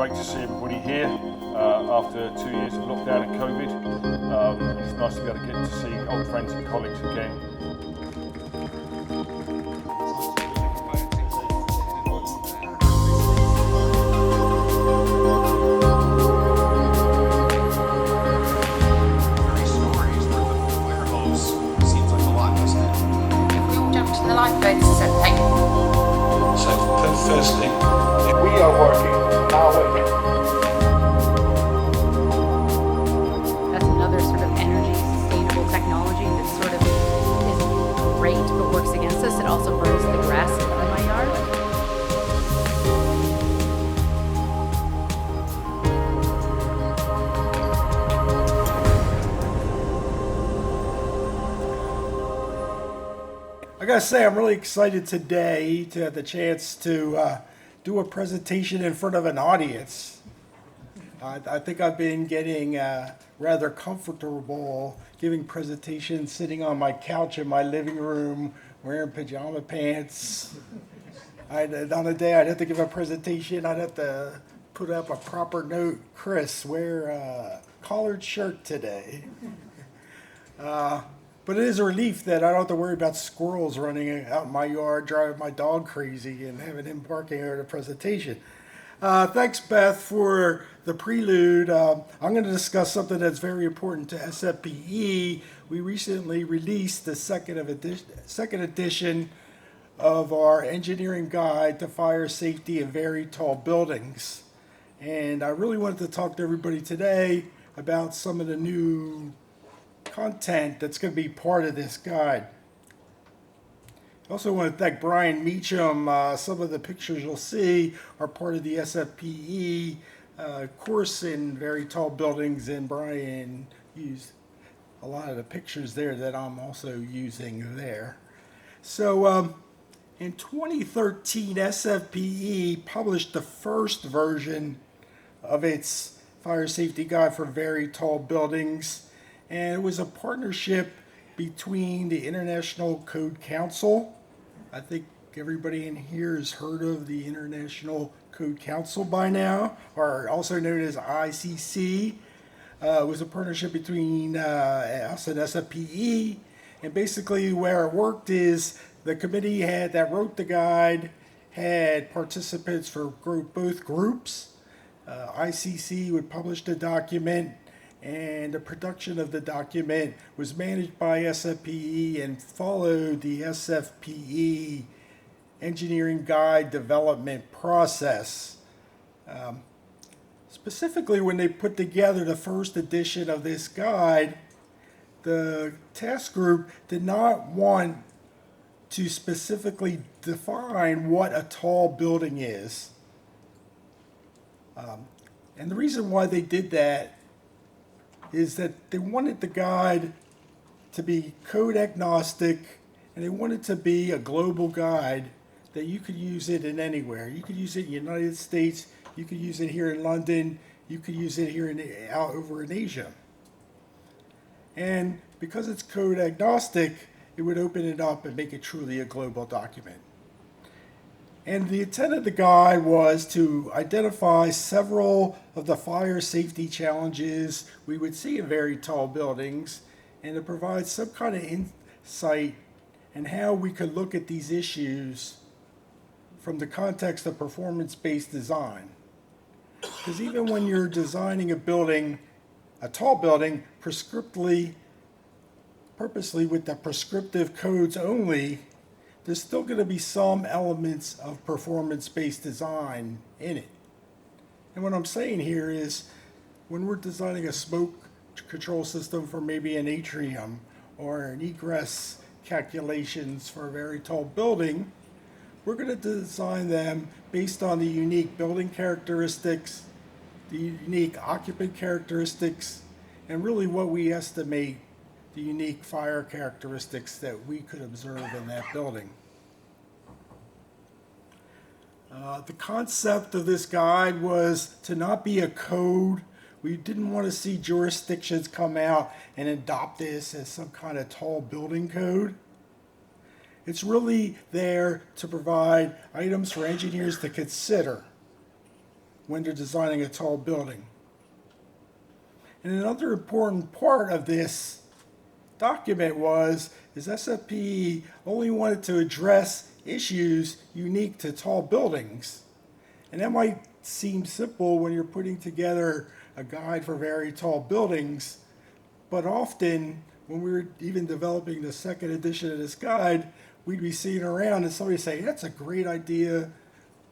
great to see everybody here after 2 years of lockdown and COVID. It's nice to be able to get to see old friends and colleagues again. Firstly, we are working our way. That's another sort of energy sustainable technology that sort of is great but works against us. It also burns the grass in my yard. I gotta say, I'm really excited today to have the chance to do a presentation in front of an audience. I think I've been getting rather comfortable giving presentations sitting on my couch in my living room wearing pajama pants. On a day I'd have to give a presentation, I'd have to put up a proper note. Chris, wear a collared shirt today. But it is a relief that I don't have to worry about squirrels running out in my yard, driving my dog crazy, and having him barking over the presentation. Thanks, Beth, for the prelude. I'm going to discuss something that's very important to SFPE. We recently released the second edition of our engineering guide to fire safety in very tall buildings. And I really wanted to talk to everybody today about some of the new content that's going to be part of this guide. I also want to thank Brian Meacham. Some of the pictures you'll see are part of the SFPE course in very tall buildings, and Brian used a lot of the pictures there that I'm also using there. So in 2013, SFPE published the first version of its fire safety guide for very tall buildings. And it was a partnership between the International Code Council. I think everybody in here has heard of the International Code Council by now, or also known as ICC. It was a partnership between us and SFPE. And basically where it worked is the committee that wrote the guide had participants for both groups. ICC would publish the document, and the production of the document was managed by SFPE and followed the SFPE engineering guide development process. Specifically, when they put together the first edition of this guide, the task group did not want to specifically define what a tall building is. And the reason why they did that is that they wanted the guide to be code agnostic, and they wanted to be a global guide that you could use it in anywhere. You could use it in the United States, you could use it here in London, you could use it here out over in Asia. And because it's code agnostic, it would open it up and make it truly a global document. And the intent of the guide was to identify several of the fire safety challenges we would see in very tall buildings, and to provide some kind of insight in how we could look at these issues from the context of performance-based design. Because even when you're designing a building, a tall building, purposely with the prescriptive codes only, there's still going to be some elements of performance-based design in it. And what I'm saying here is, when we're designing a smoke control system for maybe an atrium or an egress calculations for a very tall building, we're going to design them based on the unique building characteristics, the unique occupant characteristics, and really what we estimate the unique fire characteristics that we could observe in that building. The concept of this guide was to not be a code. We didn't want to see jurisdictions come out and adopt this as some kind of tall building code. It's really there to provide items for engineers to consider when they're designing a tall building. And another important part of this document is SFPE only wanted to address issues unique to tall buildings. And that might seem simple when you're putting together a guide for very tall buildings, but often when we were even developing the second edition of this guide, we'd be sitting around and somebody say, that's a great idea,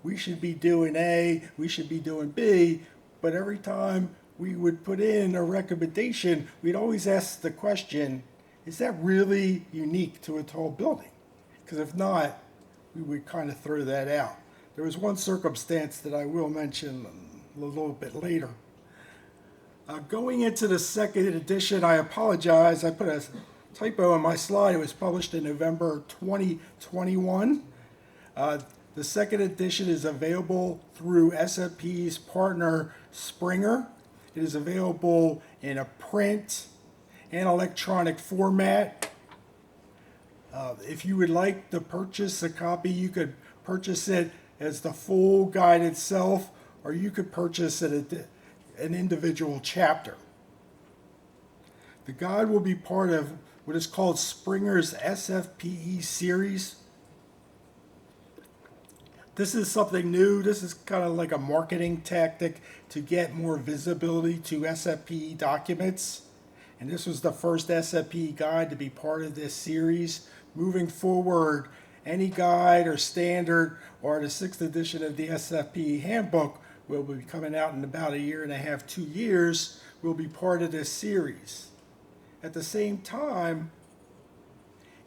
we should be doing A, we should be doing B, but every time we would put in a recommendation, we'd always ask the question, is that really unique to a tall building? Because if not, we would kind of throw that out. There was one circumstance that I will mention a little bit later. Going into the second edition, I apologize, I put a typo on my slide. It was published in November 2021. The second edition is available through SFPE's partner Springer. It is available in a print and electronic format. If you would like to purchase a copy, you could purchase it as the full guide itself, or you could purchase it an individual chapter. The guide will be part of what is called Springer's SFPE series. This is something new. This is kind of like a marketing tactic to get more visibility to SFPE documents. And this was the first SFPE guide to be part of this series. Moving forward, any guide or standard or the 6th edition of the SFPE handbook will be coming out in about a year and a half, 2 years, will be part of this series. At the same time,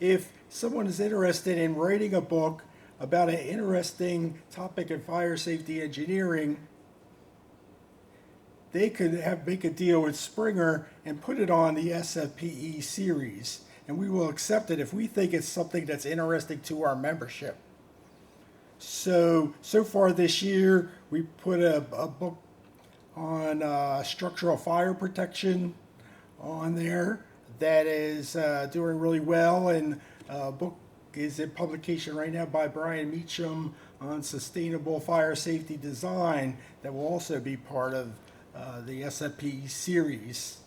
if someone is interested in writing a book about an interesting topic in fire safety engineering, they could make a deal with Springer and put it on the SFPE series. And we will accept it if we think it's something that's interesting to our membership. So far this year, we put a book on structural fire protection on there that is doing really well, and a book is in publication right now by Brian Meacham on sustainable fire safety design that will also be part of the SFPE series.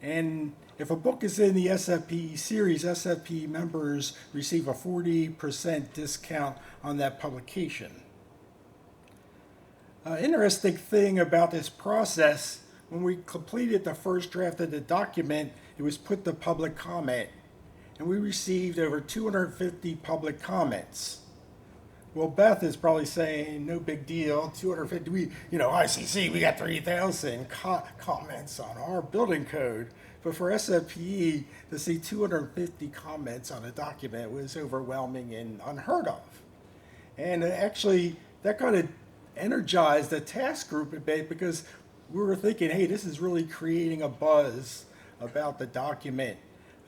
And if a book is in the SFPE series, SFPE members receive a 40% discount on that publication. Interesting thing about this process, when we completed the first draft of the document, it was put to public comment, and we received over 250 public comments. Well, Beth is probably saying, no big deal, 250, ICC, we got 3,000 comments on our building code. But for SFPE, to see 250 comments on a document was overwhelming and unheard of. And actually, that kind of energized the task group a bit, because we were thinking, hey, this is really creating a buzz about the document.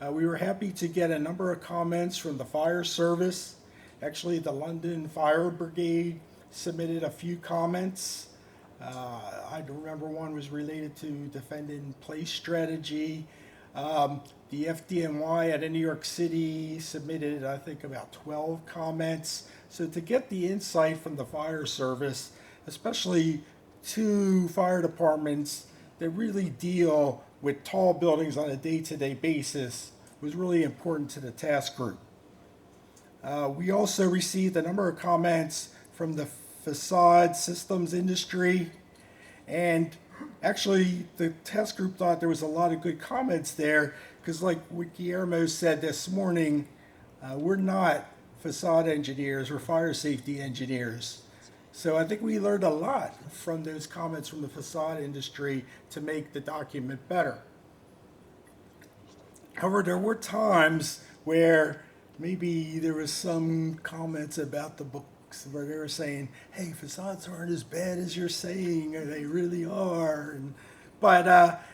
We were happy to get a number of comments from the fire service. Actually, the London Fire Brigade submitted a few comments. I remember one was related to defendant place strategy. The FDNY out of New York City submitted, I think, about 12 comments. So to get the insight from the fire service, especially 2 fire departments that really deal with tall buildings on a day-to-day basis, was really important to the task group. We also received a number of comments from the facade systems industry, and actually the task group thought there was a lot of good comments there, because like what Guillermo said this morning, we're not facade engineers, we're fire safety engineers. So I think we learned a lot from those comments from the facade industry to make the document better. However, there were times where maybe there was some comments about the books where they were saying, hey, facades aren't as bad as you're saying, or they really are.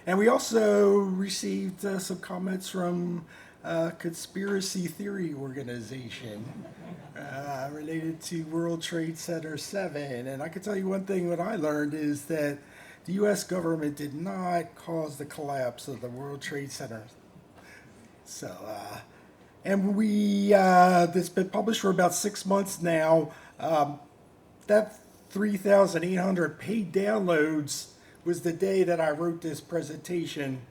And we also received some comments from conspiracy theory organization related to World Trade Center 7. And I can tell you one thing, what I learned is that the U.S. government did not cause the collapse of the World Trade Center. So, and it's been published for about 6 months now. That 3,800 paid downloads was the day that I wrote this presentation.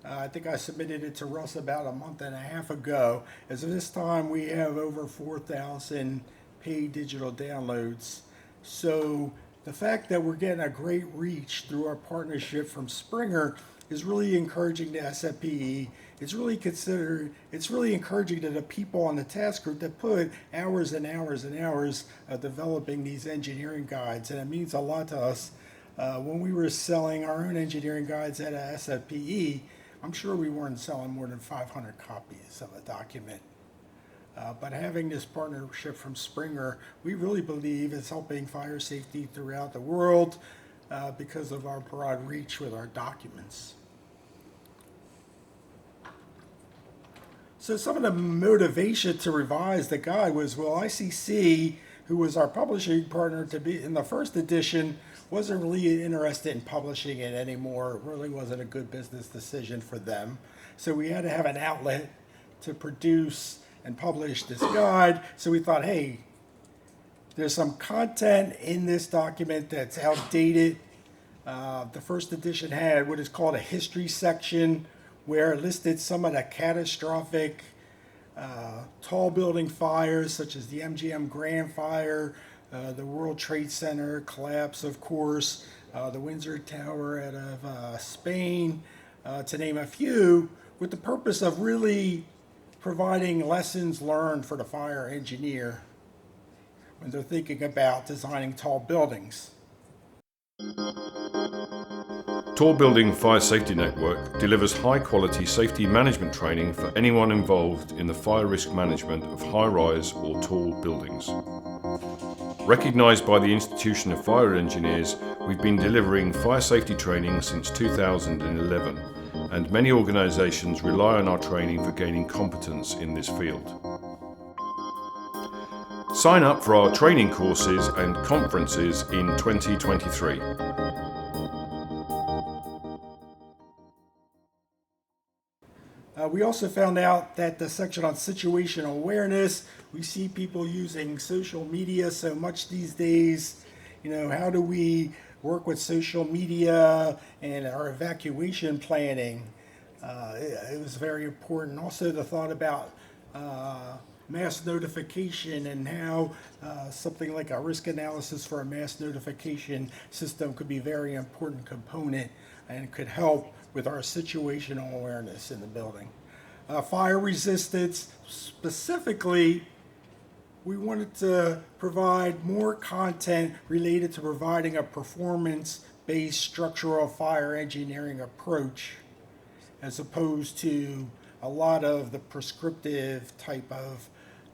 I think I submitted it to Russ about a month and a half ago. As of this time, we have over 4,000 paid digital downloads. So the fact that we're getting a great reach through our partnership from Springer is really encouraging to SFPE. It's really encouraging to the people on the task group that put hours and hours and hours of developing these engineering guides, and it means a lot to us. When we were selling our own engineering guides at SFPE, I'm sure we weren't selling more than 500 copies of a document. But having this partnership from Springer, we really believe is helping fire safety throughout the world because of our broad reach with our documents. So some of the motivation to revise the guide was, well, ICC, who was our publishing partner to be in the first edition, wasn't really interested in publishing it anymore. It really wasn't a good business decision for them. So we had to have an outlet to produce and publish this guide. So we thought, hey, there's some content in this document that's outdated. The first edition had what is called a history section, where it listed some of the catastrophic tall building fires, such as the MGM Grand Fire, the World Trade Center collapse, of course, the Windsor Tower out of Spain, to name a few, with the purpose of really providing lessons learned for the fire engineer when they're thinking about designing tall buildings. Tall Building Fire Safety Network delivers high-quality safety management training for anyone involved in the fire risk management of high-rise or tall buildings. Recognised by the Institution of Fire Engineers, we've been delivering fire safety training since 2011, and many organisations rely on our training for gaining competence in this field. Sign up for our training courses and conferences in 2023. We also found out that the section on situational awareness, we see people using social media so much these days. You know, how do we work with social media and our evacuation planning? It was very important. Also, the thought about mass notification and how something like a risk analysis for a mass notification system could be a very important component and could help with our situational awareness in the building. Fire resistance, specifically, we wanted to provide more content related to providing a performance-based structural fire engineering approach, as opposed to a lot of the prescriptive type of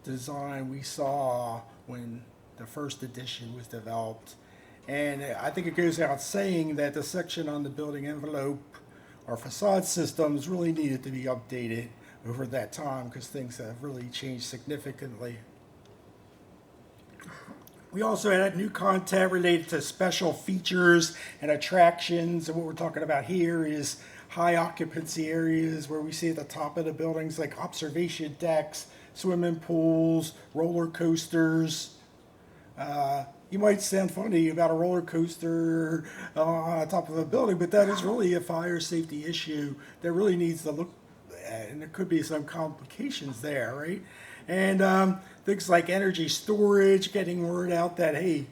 design we saw when the first edition was developed. And I think it goes without saying that the section on the building envelope or facade systems really needed to be updated over that time because things have really changed significantly. We also had new content related to special features and attractions, and what we're talking about here is high occupancy areas where we see at the top of the buildings like observation decks, swimming pools, roller coasters. You might sound funny about a roller coaster on the top of a building, but that is really a fire safety issue that really needs to look at, and there could be some complications there, right? And things like energy storage, getting word out that, hey,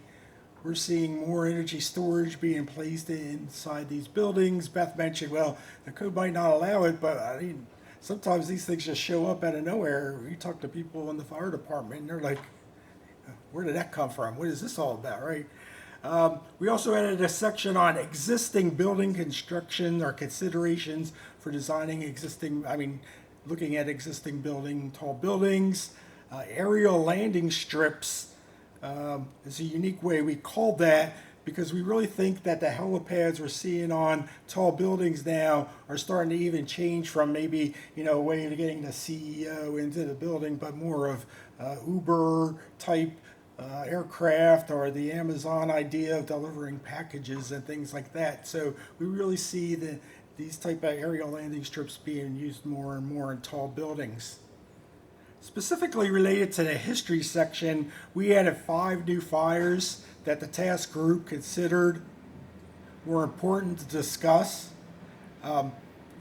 we're seeing more energy storage being placed inside these buildings. Beth mentioned, well, the code might not allow it, but I mean, sometimes these things just show up out of nowhere. You talk to people in the fire department, and they're like, where did that come from? What is this all about, right? We also added a section on existing building construction or considerations for designing looking at existing tall buildings. Aerial landing strips is a unique way we called that because we really think that the helipads we're seeing on tall buildings now are starting to even change from maybe, a way of getting the CEO into the building, but more of Uber type aircraft or the Amazon idea of delivering packages and things like that. So we really see these type of aerial landing strips being used more and more in tall buildings. Specifically related to the history section, we added 5 new fires that the task group considered were important to discuss.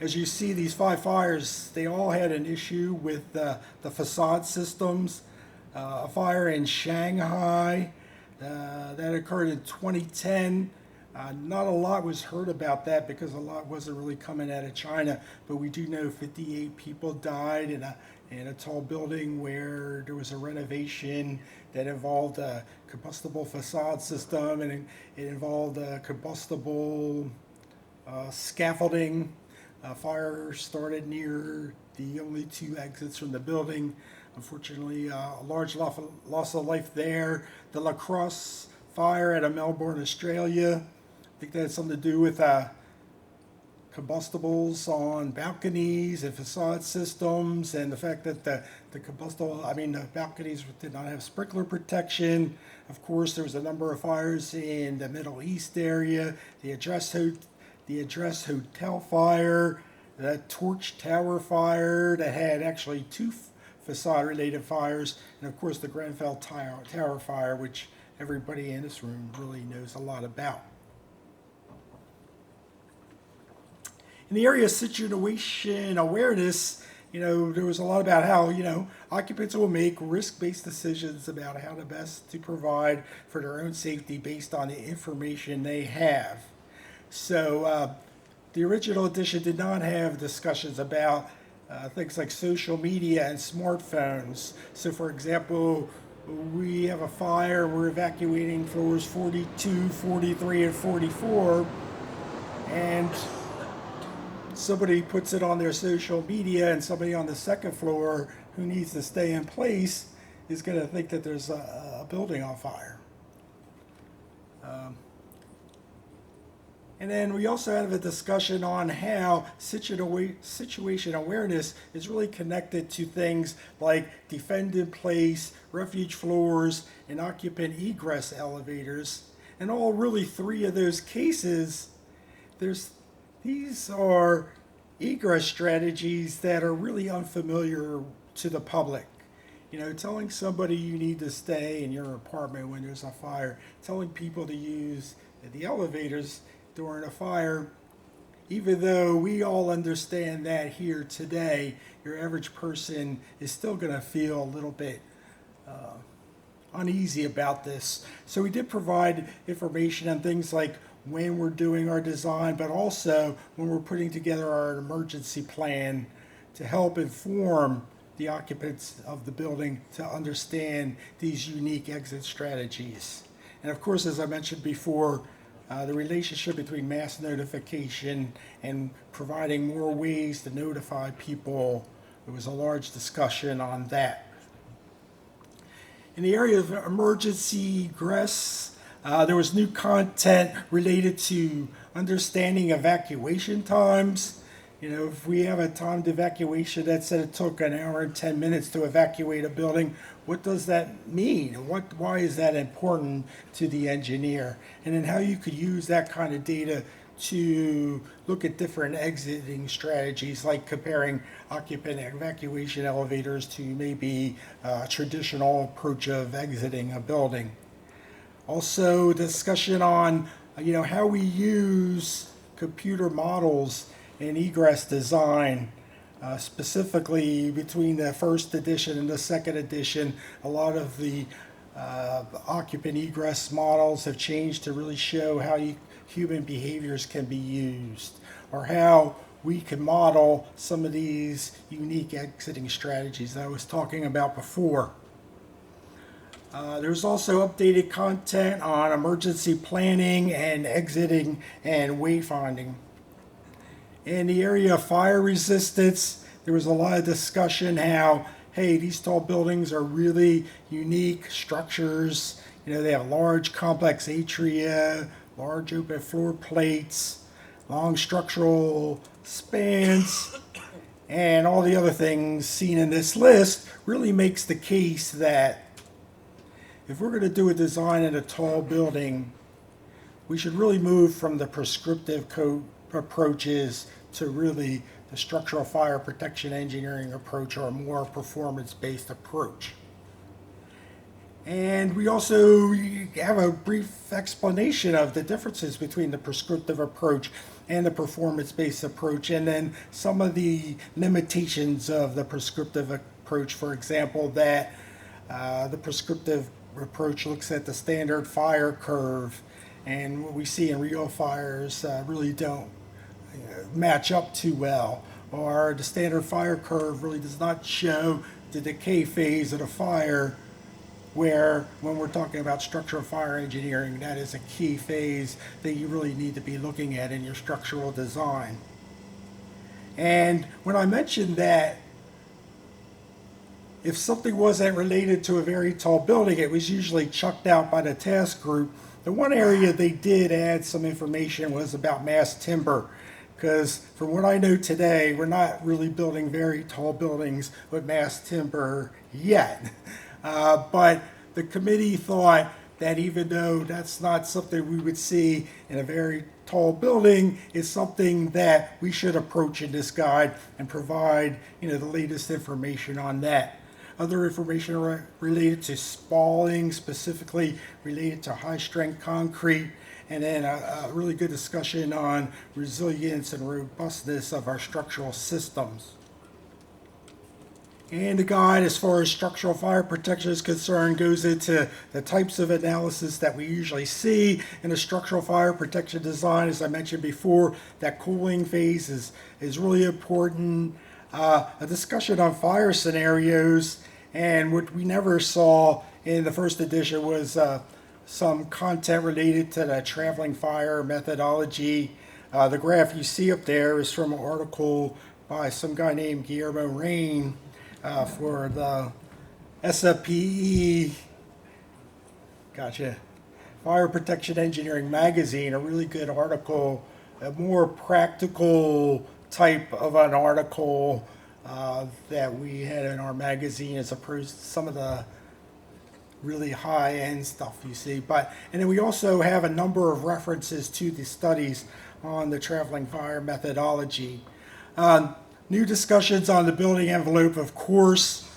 As you see, these 5 fires, they all had an issue with the facade systems. A fire in Shanghai that occurred in 2010. Not a lot was heard about that because a lot wasn't really coming out of China, but we do know 58 people died in a tall building where there was a renovation that involved a combustible facade system, and it involved combustible scaffolding. Fire started near the only 2 exits from the building. Unfortunately, a large loss of life there. The La Crosse fire out of Melbourne, Australia. I think that had something to do with combustibles on balconies and facade systems, and the fact that the balconies did not have sprinkler protection. Of course, there was a number of fires in the Middle East area. The Address Hotel fire, the Torch Tower fire that had actually 2 facade-related fires, and of course the Grenfell Tower fire, which everybody in this room really knows a lot about. In the area of situation awareness, there was a lot about how, occupants will make risk-based decisions about how to best to provide for their own safety based on the information they have. So the original edition did not have discussions about things like social media and smartphones. So for example, we have a fire, we're evacuating floors 42, 43, and 44, and somebody puts it on their social media, and somebody on the second floor who needs to stay in place is going to think that there's a building on fire. And then we also have a discussion on how situation awareness is really connected to things like defend in place, refuge floors, and occupant egress elevators. And all really 3 of those cases, these are egress strategies that are really unfamiliar to the public. Telling somebody you need to stay in your apartment when there's a fire, telling people to use the elevators during a fire, even though we all understand that here today, your average person is still going to feel a little bit uneasy about this. So we did provide information on things like when we're doing our design, but also when we're putting together our emergency plan to help inform the occupants of the building to understand these unique exit strategies. And of course, as I mentioned before, the relationship between mass notification and providing more ways to notify people, there was a large discussion on that. In the area of emergency egress, there was new content related to understanding evacuation times. If we have a timed evacuation that said it took 1 hour and 10 minutes to evacuate a building, what does that mean? Why is that important to the engineer? And then how you could use that kind of data to look at different exiting strategies, like comparing occupant evacuation elevators to maybe a traditional approach of exiting a building. Also, discussion on how we use computer models in egress design, specifically between the first edition and the second edition. A lot of the occupant egress models have changed to really show how human behaviors can be used, or how we can model some of these unique exiting strategies that I was talking about before. There's also updated content on emergency planning and exiting and wayfinding. In the area of fire resistance, there was a lot of discussion how, hey, these tall buildings are really unique structures. They have large complex atria, large open floor plates, long structural spans, and all the other things seen in this list really makes the case that if we're going to do a design in a tall building, we should really move from the prescriptive code approaches to really the structural fire protection engineering approach, or a more performance-based approach. And we also have a brief explanation of the differences between the prescriptive approach and the performance-based approach, and then some of the limitations of the prescriptive approach. For example, that the prescriptive approach looks at the standard fire curve, and what we see in real fires really don't match up too well, or the standard fire curve really does not show the decay phase of the fire, where when we're talking about structural fire engineering, that is a key phase that you really need to be looking at in your structural design. And when I mentioned that if something wasn't related to a very tall building, it was usually chucked out by the task group, the one area they did add some information was about mass timber. Because from what I know today, we're not really building very tall buildings with mass timber yet. But the committee thought that even though that's not something we would see in a very tall building, it's something that we should approach in this guide and provide, the latest information on that. Other information related to spalling, specifically related to high-strength concrete, and then a really good discussion on resilience and robustness of our structural systems. And the guide, as far as structural fire protection is concerned, goes into the types of analysis that we usually see in a structural fire protection design. As I mentioned before, that cooling phase is really important. A discussion on fire scenarios, and what we never saw in the first edition was some content related to the traveling fire methodology. The graph you see up there is from an article by some guy named Guillermo Rain for the SFPE, Fire Protection Engineering magazine, a really good article, a more practical type of an article that we had in our magazine as opposed to some of the really high-end stuff you see. And then we also have a number of references to the studies on the traveling fire methodology. New discussions on the building envelope, of course,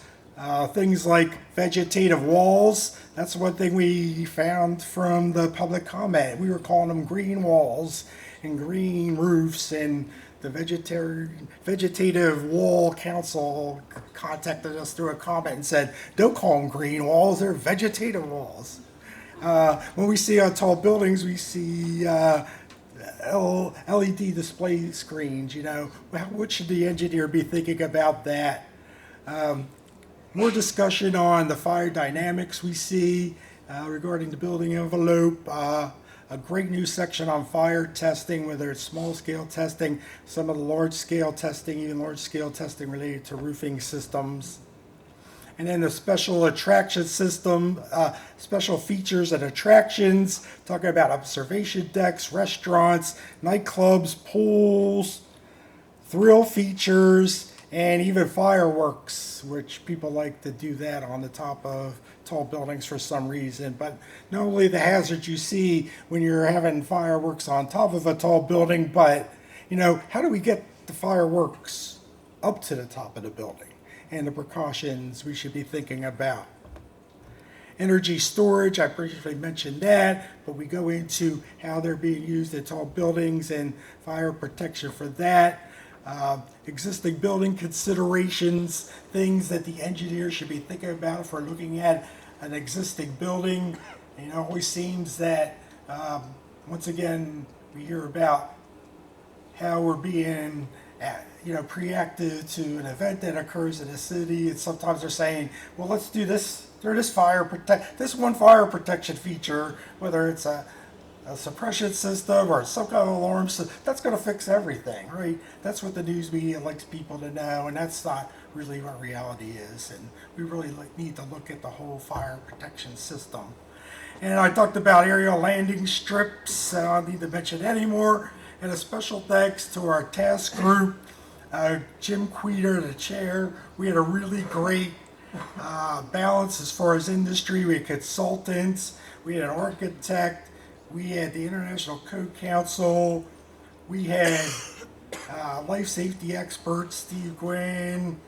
things like vegetative walls. That's one thing we found from the public comment. We were calling them green walls and green roofs, and the Vegetative Wall Council contacted us through a comment and said, don't call them green walls, they're vegetative walls. When we see on tall buildings, we see LED display screens, what should the engineer be thinking about that? More discussion on the fire dynamics we see regarding the building envelope. A great new section on fire testing, whether it's small scale testing, some of the large scale testing, even large scale testing related to roofing systems. And then the special attraction system, special features and attractions, talking about observation decks, restaurants, nightclubs, pools, thrill features, and even fireworks, which people like to do that on the top of tall buildings for some reason. But not only the hazards you see when you're having fireworks on top of a tall building, but, how do we get the fireworks up to the top of the building? And the precautions we should be thinking about. Energy storage, I briefly mentioned that, but we go into how they're being used in tall buildings and fire protection for that. Existing building considerations, things that the engineer should be thinking about if we're looking at an existing building. It always seems that, once again, we hear about how we're being preactive to an event that occurs in a city, and sometimes they're saying, well, let's do this, this one fire protection feature, whether it's a suppression system or some kind of alarm system, that's going to fix everything, right? That's what the news media likes people to know, and that's not really what reality is. And we really need to look at the whole fire protection system. And I talked about aerial landing strips, I don't need to mention anymore. And a special thanks to our task group, Jim Queter, the chair. We had a really great balance as far as industry. We had consultants, we had an architect, we had the International Code Council, we had life safety experts, Steve Gwynn,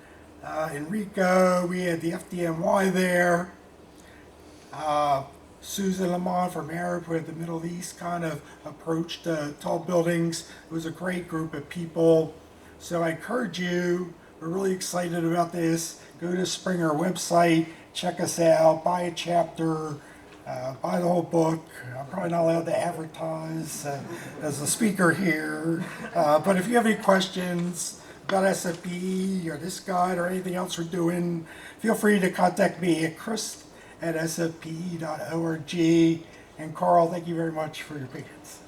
Enrico, we had the FDNY there. Susan Lamont from Arab, where the Middle East kind of approached tall buildings. It was a great group of people. So I encourage you, we're really excited about this. Go to Springer website, check us out, buy a chapter, buy the whole book. I'm probably not allowed to advertise as a speaker here. But if you have any questions about SFPE or this guide or anything else we're doing, feel free to contact me at chris@sfpe.org. And Carl, thank you very much for your patience.